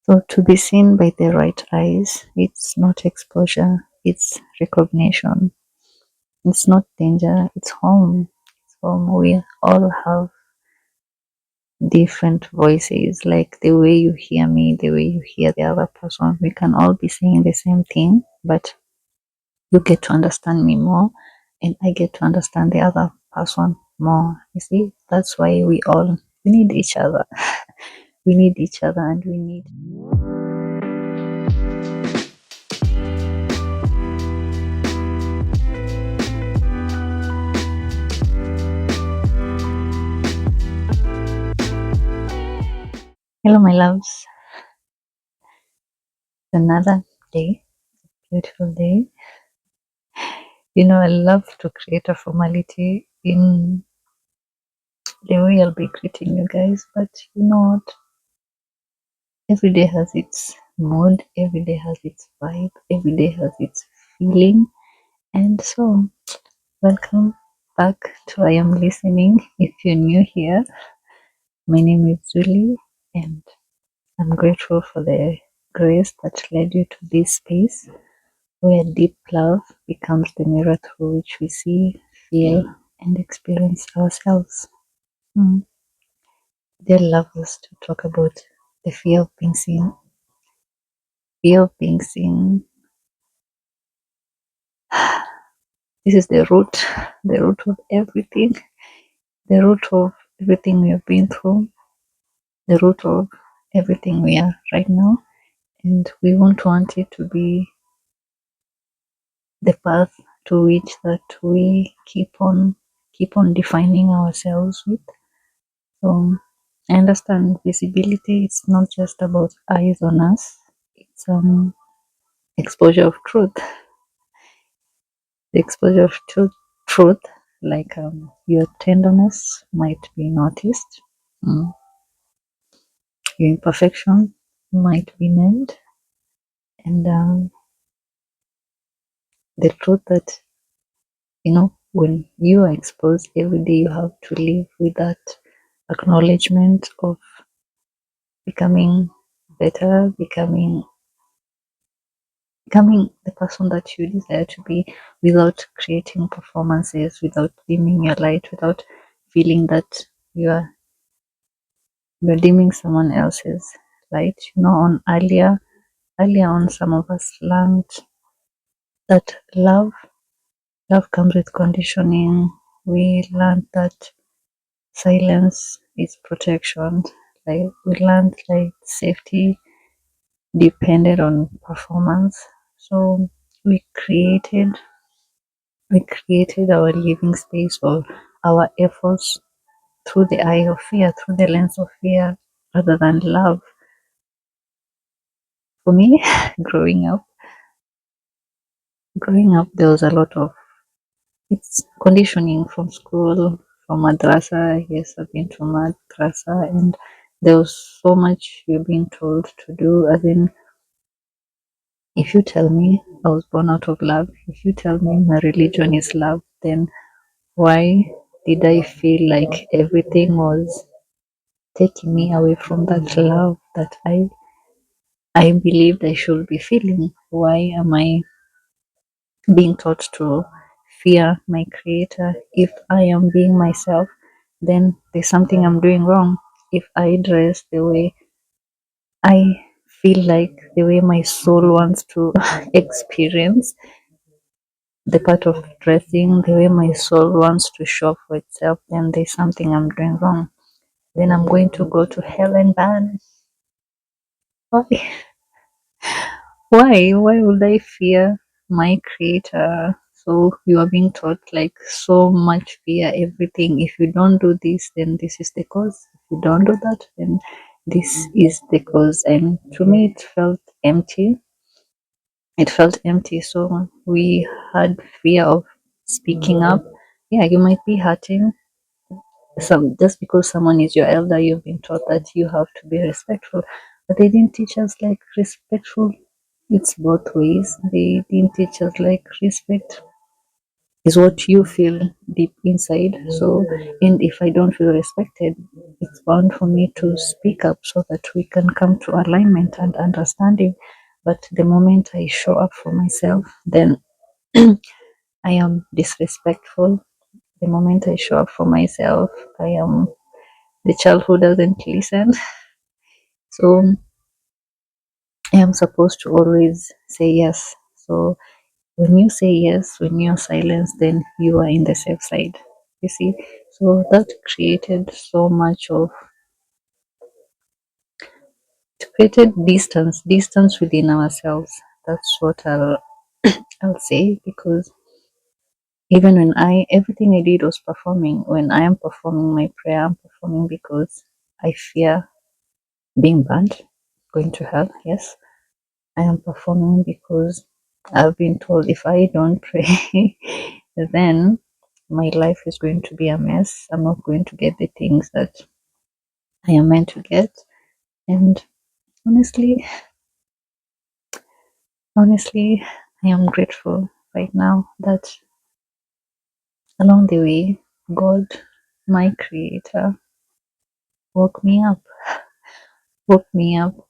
So to be seen by the right eyes, it's not exposure, it's recognition. It's not danger, it's home. It's home. We all have different voices, like the way you hear me, the way you hear the other person. We can all be saying the same thing, but you get to understand me more, and I get to understand the other person more. You see, that's why we need each other. We need each other, and we need. Hello, my loves. Another day, beautiful day. I love to create a formality in the way I'll be greeting you guys, but you know what? Every day has its mood, every day has its vibe, every day has its feeling. And so, welcome back to I Am Listening. If you're new here, my name is Julie, and I'm grateful for the grace that led you to this space where deep love becomes the mirror through which we see, feel, and experience ourselves. Mm. Dear lovers, to talk about the fear of being seen. Fear of being seen. This is the root of everything, the root of everything we have been through, the root of everything we are right now. And we won't want it to be the path to which that we keep on defining ourselves with. So I understand visibility, it's not just about eyes on us, it's exposure of truth. The exposure of truth, like your tenderness might be noticed, mm, your imperfection might be named, and the truth that when you are exposed every day, you have to live with that acknowledgement of becoming better, becoming the person that you desire to be, without creating performances, without dimming your light, without feeling that you are you're dimming someone else's light. On earlier on, some of us learned that love comes with conditioning. We learned that silence is protection. Like we learned like safety depended on performance. So we created we created our living space or our efforts through the eye of fear, through the lens of fear, rather than love. For me, growing up, there was a lot of it's conditioning from school, from madrasa. Yes, I've been to madrasa, and there was so much you're being told to do. As in, if you tell me I was born out of love, if you tell me my religion is love, then why did I feel like everything was taking me away from that love that I believed I should be feeling? Why am I being taught to fear my creator? If I am being myself, then there's something I'm doing wrong. If I dress the way I feel like, the way my soul wants to experience the part of dressing, the way my soul wants to show for itself, then there's something I'm doing wrong. Then I'm going to go to hell and burn. Why? Why would I fear my creator? So you are being taught like so much fear everything. If you don't do this, then this is the cause. If you don't do that, then this is the cause. And to me, it felt empty. It felt empty. So we had fear of speaking up. Yeah, you might be hurting. Just because someone is your elder, you've been taught that you have to be respectful. But they didn't teach us like respectful. It's both ways. They didn't teach us like respect. is what you feel deep inside. So, and if I don't feel respected, it's bound for me to speak up so that we can come to alignment and understanding. But the moment I show up for myself, then I am disrespectful. The moment I show up for myself, I am the child who doesn't listen. So I am supposed to always say yes. So when you say yes, when you're silenced, then you are in the safe side. You see? So that created so much of created distance within ourselves. That's what I'll say, because even when everything I did was performing. When I am performing my prayer, I'm performing because I fear being burned, going to hell. Yes, I am performing because I've been told if I don't pray, then my life is going to be a mess. I'm not going to get the things that I am meant to get. And honestly, honestly, I am grateful right now that along the way, God, my creator, woke me up,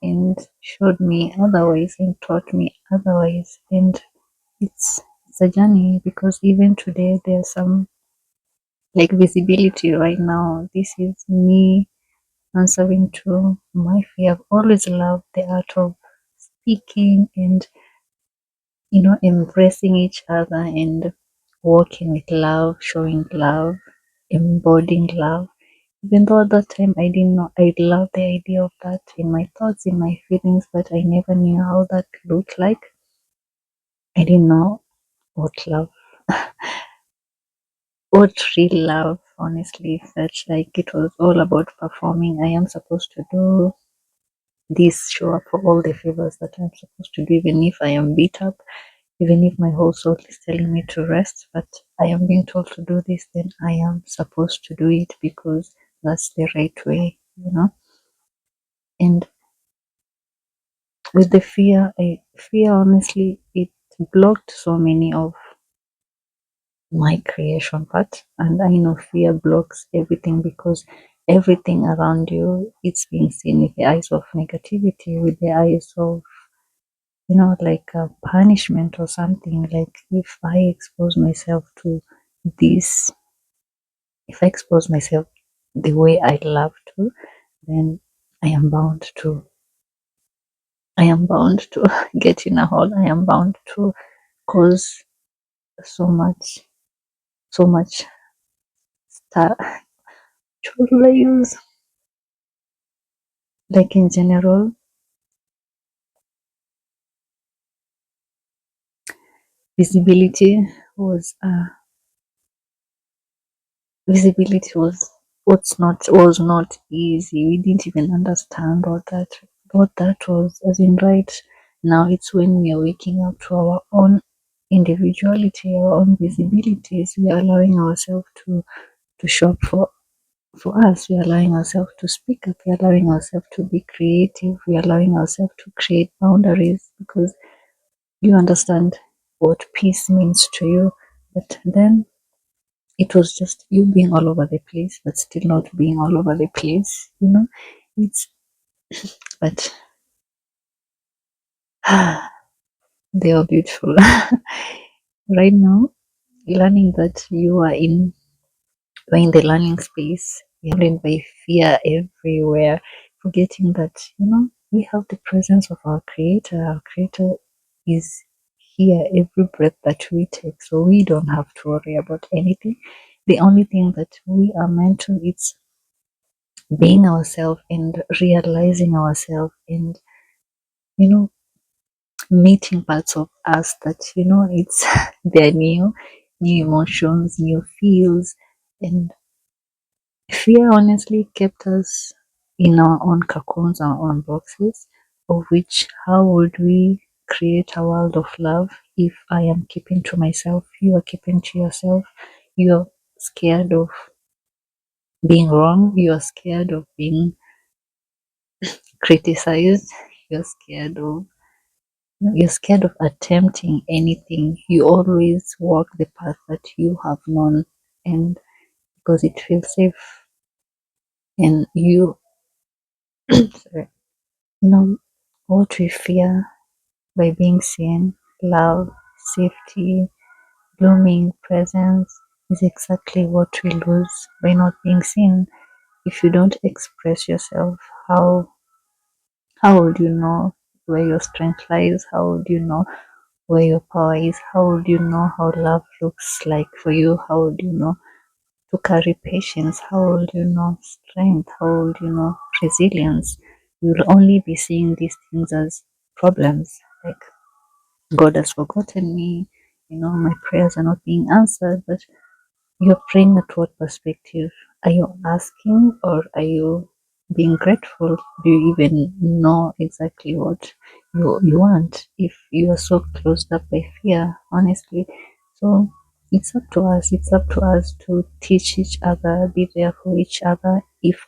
and showed me otherwise and taught me otherwise. And it's a journey, because even today there's some like visibility right now. This is me answering to my fear. I've always loved the art of speaking and embracing each other and walking with love, showing love, embodying love. Even though at that time I didn't know, I loved the idea of that in my thoughts, in my feelings, but I never knew how that looked like. I didn't know what love, what real love honestly felt like. It was all about performing. I am supposed to do this, show up for all the favors that I'm supposed to do, even if I am beat up, even if my whole soul is telling me to rest, but I am being told to do this, then I am supposed to do it because that's the right way. And with the fear honestly, it blocked so many of my creation part. And I know fear blocks everything, because everything around you, it's being seen with the eyes of negativity, with the eyes of like a punishment or something. Like if I expose myself to this, if I expose myself the way I love to, then I am bound to get in a hole. I am bound to cause so much, so much stuff. What will I use? Like in general, visibility was uh, visibility was not easy. We didn't even understand what that was. As in right now, it's when we are waking up to our own individuality, our own visibilities. We are allowing ourselves to shop for us. We are allowing ourselves to speak up. We are allowing ourselves to be creative. We are allowing ourselves to create boundaries, because you understand what peace means to you. But then it was just you being all over the place, but still not being all over the place. It's but they are beautiful. Right now, learning that you're in the learning space, you're surrounded by fear everywhere, forgetting that we have the presence of our creator. Our creator is here every breath that we take, so we don't have to worry about anything. The only thing that we are meant to is being ourselves and realizing ourselves, and you know meeting parts of us that it's their new emotions, new feels. And fear honestly kept us in our own cocoons, our own boxes, of which how would we create a world of love if I am keeping to myself, you are keeping to yourself, you're scared of being wrong, you're scared of being criticized, you're scared of You're scared of attempting anything. You always walk the path that you have known, and because it feels safe, and you, sorry, what we fear by being seen, love, safety, blooming, presence is exactly what we lose by not being seen. If you don't express yourself, how would you know where your strength lies? How would you know where your power is? How would you know how love looks like for you? How would you know to carry patience? How would you know strength? How would you know resilience? You'll only be seeing these things as problems, like God has forgotten me, my prayers are not being answered. But you're praying at what perspective? Are you asking, or are you being grateful? Do you even know exactly what you want if you are so closed up by fear, honestly? So it's up to us. It's up to us to teach each other, be there for each other. If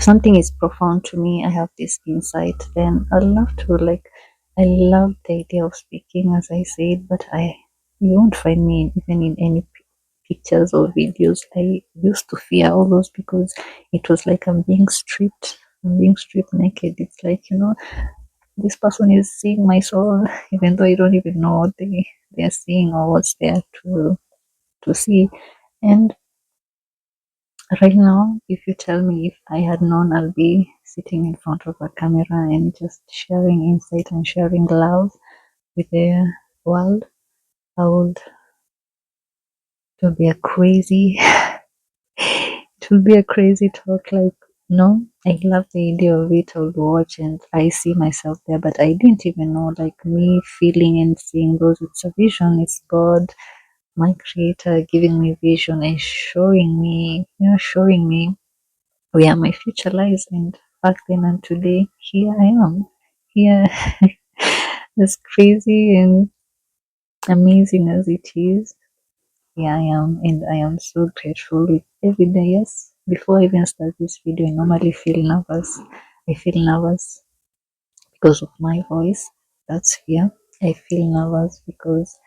something is profound to me, I have this insight, then I love to, like, I love the idea of speaking, as I said, but you won't find me even in any pictures or videos. I used to fear all those because it was like I'm being stripped naked. It's like, this person is seeing my soul, even though I don't even know what they're seeing or what's there to see. And right now, if you tell me, if I had known I'll be sitting in front of a camera and just sharing insight and sharing love with the world, I would, it would be a crazy, it would be a crazy talk. Like, no, I love the idea of it. I would watch and I see myself there, but I didn't even know, like, me feeling and seeing those, it's a vision. It's God, my creator, giving me vision and showing me where my future lies. And back then and today, here I am. Here, as crazy and amazing as it is, here I am, and I am so grateful with every day. Yes, before I even start this video, I normally feel nervous. I feel nervous because of my voice that's here. I feel nervous because,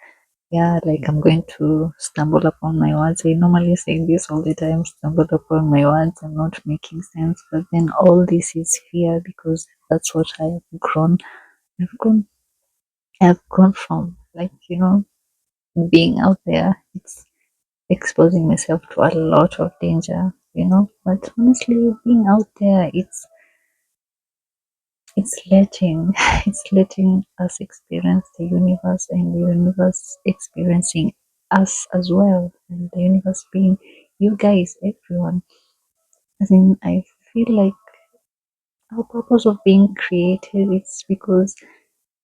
yeah, like I'm going to stumble upon my words. I normally say this all the time, stumble upon my words. I'm not making sense. But then all this is fear because that's what I have grown. I've grown I've grown from. Like, being out there. It's exposing myself to a lot of danger. But honestly, being out there, it's letting it's letting us experience the universe, and the universe experiencing us as well, and the universe being you guys, everyone. As in, I feel like our purpose of being created is because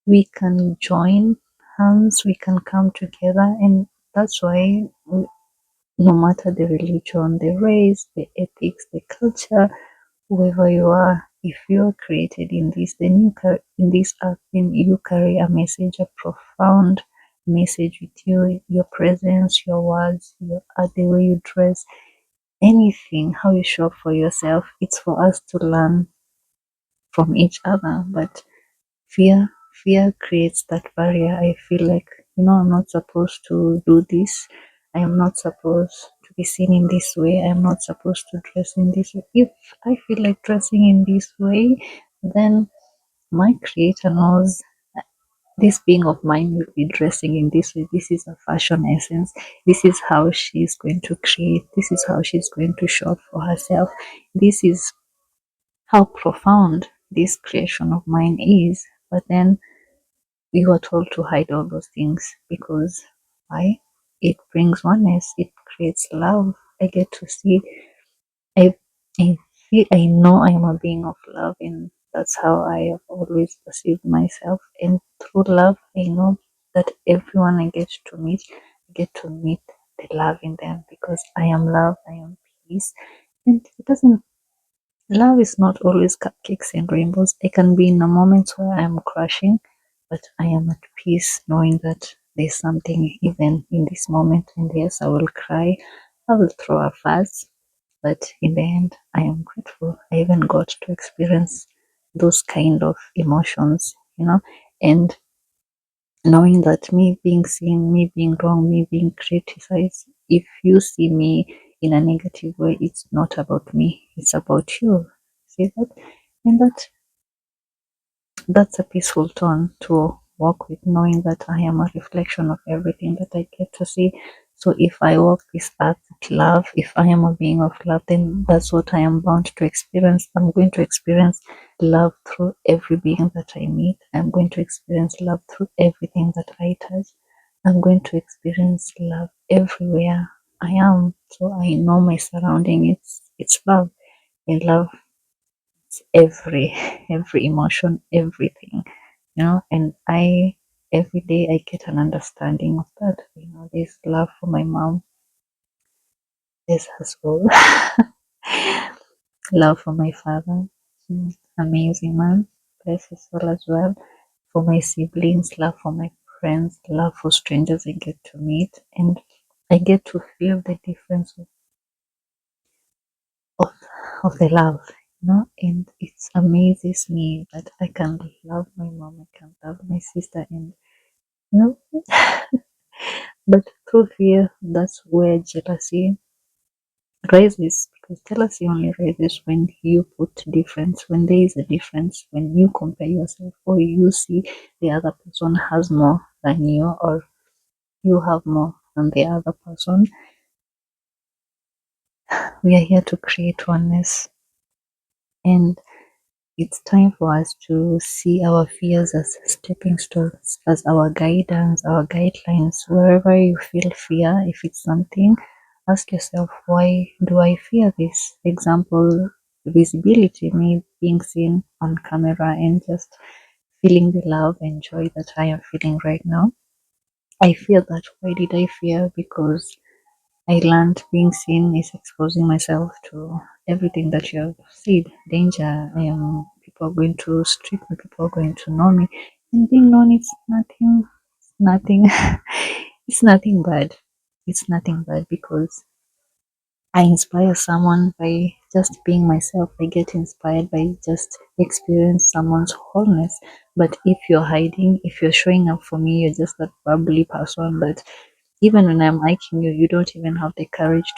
we can join hands, we can come together, and that's why no matter the religion, the race, the ethics, the culture, whoever you are, if you're created in this, then in this earth, then you carry a message, a profound message with you. Your presence, your words, the way you dress, anything, how you show up for yourself. It's for us to learn from each other. But fear, fear creates that barrier. I feel like, I'm not supposed to do this. I am not supposed to be seen in this way. I am not supposed to dress in this way. If I feel like dressing in this way, then my creator knows this being of mine will be dressing in this way. This is a fashion essence. This is how she's going to create. This is how she's going to show up for herself. This is how profound this creation of mine is. But then we were told to hide all those things because why? It brings oneness, it creates love. I get to see, I, I feel, I know I am a being of love, and that's how I have always perceived myself. And through love, I know that everyone I get to meet the love in them because I am love, I am peace. And it doesn't Love is not always cupcakes and rainbows. I can be in a moment where I am crashing, but I am at peace knowing that there's something even in this moment. And yes, I will cry, I will throw a fuss, but in the end, I am grateful. I even got to experience those kind of emotions, and knowing that me being seen, me being wrong, me being criticized, if you see me in a negative way, it's not about me, it's about you. See that? And that's a peaceful tone to walk with, knowing that I am a reflection of everything that I get to see. So if I walk this earth with love, if I am a being of love, then that's what I am bound to experience. I'm going to experience love through every being that I meet. I'm going to experience love through everything that I touch. I'm going to experience love everywhere I am. So I know my surrounding. It's love. And love every every emotion, everything, and I every day I get an understanding of that. There's love for my mom, there's her soul, love for my father, amazing man, bless his soul as well. For my siblings, love for my friends, love for strangers I get to meet, and I get to feel the difference of of the love, and it amazes me that I can love my mom, I can love my sister, and you know, but through fear, that's where jealousy rises, because jealousy only rises when you put difference, when there is a difference, when you compare yourself, or you see the other person has more than you, or you have more than the other person. We are here to create oneness, and it's time for us to see our fears as stepping stones, as our guidance, our guidelines. Wherever you feel fear, if it's something, ask yourself, why do I fear this? Example, visibility, me being seen on camera and just feeling the love and joy that I am feeling right now. I fear that. Why did I fear? Because I learned being seen is exposing myself to everything that you have said. Danger. People are going to strip me. People are going to know me. And being known, it's nothing. It's nothing. It's nothing bad. It's nothing bad, because I inspire someone by just being myself. I get inspired by just experience someone's wholeness. But if you're hiding, if you're showing up for me, you're just that bubbly person that even when I'm liking you, you don't even have the courage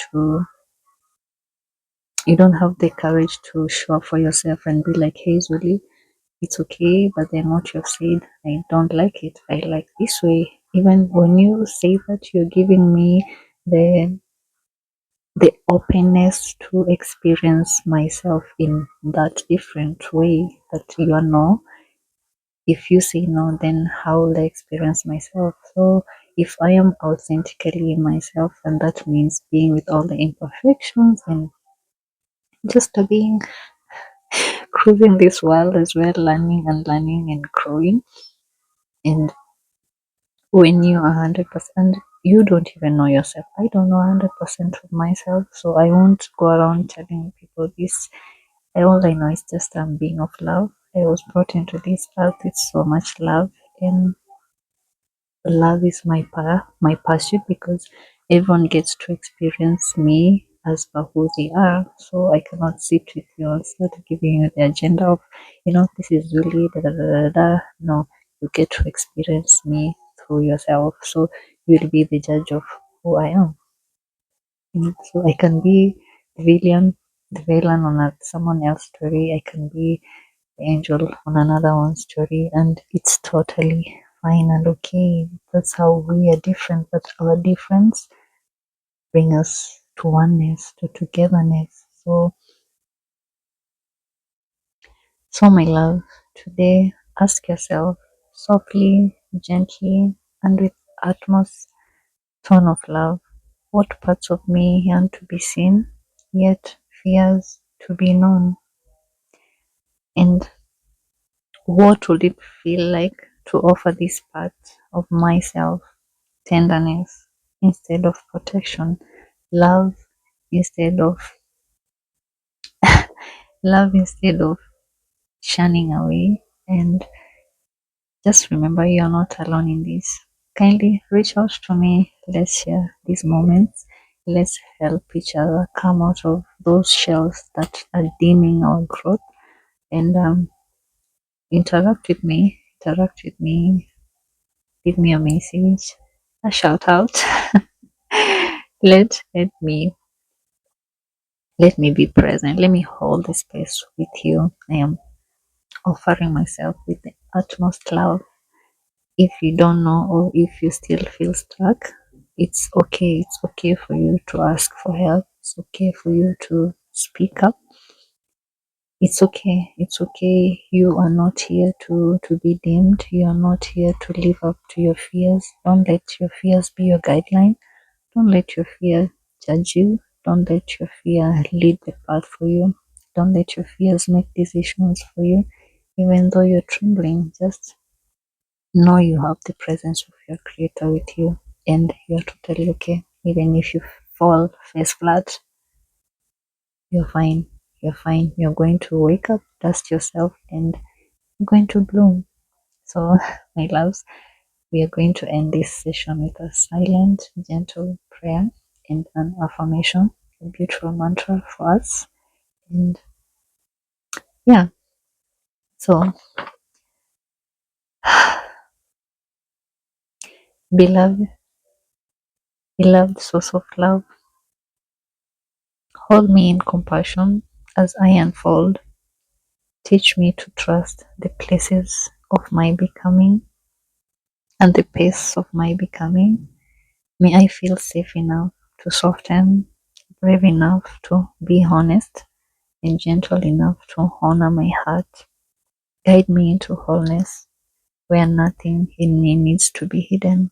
to show up for yourself and be like, hey Zuli, it's okay, but then what you've said, I don't like it. I like this way. Even when you say that, you're giving me the openness to experience myself in that different way that you are no. If you say no, then how will I experience myself? So if I am authentically myself, and that means being with all the imperfections and just a being cruising this world as well, learning and learning and growing. And when you are 100%, you don't even know yourself. I don't know 100% of myself, so I won't go around telling people this. All I know is just I'm being of love. I was brought into this earth with so much love, and love is my pursuit, because everyone gets to experience me as per who they are. So I cannot sit with you and start giving you the agenda of, this is really da da da da da. No, you get to experience me through yourself. So you'll be the judge of who I am. So I can be the villain on someone else's story. I can be the angel on another one's story, and it's totally fine and okay. That's how we are different, but our difference bring us to oneness, to togetherness. So my love, today ask yourself softly, gently, and with utmost tone of love, what parts of me yearn to be seen, yet fears to be known, and what would it feel like to offer this part of myself tenderness instead of protection, love instead of love instead of shunning away. And just remember, you're not alone in this. Kindly reach out to me. Let's share these moments. Let's help each other come out of those shells that are dimming our growth, and interact with me. interact with me, leave me a message, a shout out. Let me be present. Let me hold the space with you. I am offering myself with the utmost love. If you don't know or if you still feel stuck, it's okay. It's okay for you to ask for help. It's okay for you to speak up. It's okay. It's okay. You are not here to be dimmed. You are not here to live up to your fears. Don't let your fears be your guideline. Don't let your fear judge you. Don't let your fear lead the path for you. Don't let your fears make decisions for you. Even though you're trembling, just know you have the presence of your creator with you and you're totally okay. Even if you fall face flat, you're fine. You're fine. You're going to wake up, dust yourself, and you're going to bloom. So, my loves, we are going to end this session with a silent, gentle prayer and an affirmation, a beautiful mantra for us. And yeah, so beloved, beloved source of love, hold me in compassion as I unfold. Teach me to trust the places of my becoming and the pace of my becoming. May I feel safe enough to soften, brave enough to be honest, and gentle enough to honor my heart. Guide me into wholeness where nothing in me needs to be hidden.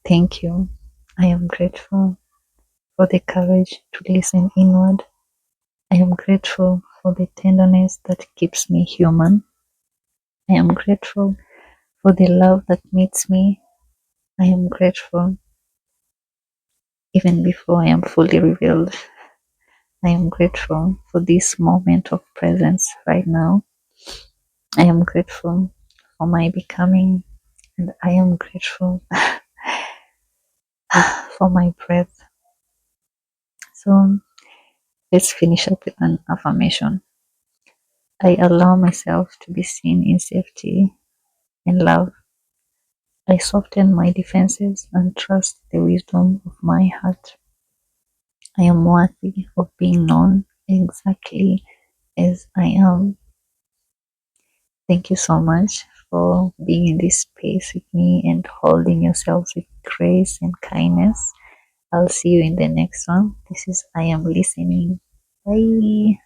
Thank you. I am grateful for the courage to listen inward. I am grateful for the tenderness that keeps me human. I am grateful for the love that meets me. I am grateful even before I am fully revealed. I am grateful for this moment of presence right now. I am grateful for my becoming, and I am grateful for my breath. So let's finish up with an affirmation. I allow myself to be seen in safety and love. I soften my defenses and trust the wisdom of my heart. I am worthy of being known exactly as I am. Thank you so much for being in this space with me and holding yourselves with grace and kindness. I'll see you in the next one. This is I Am Listening. Bye.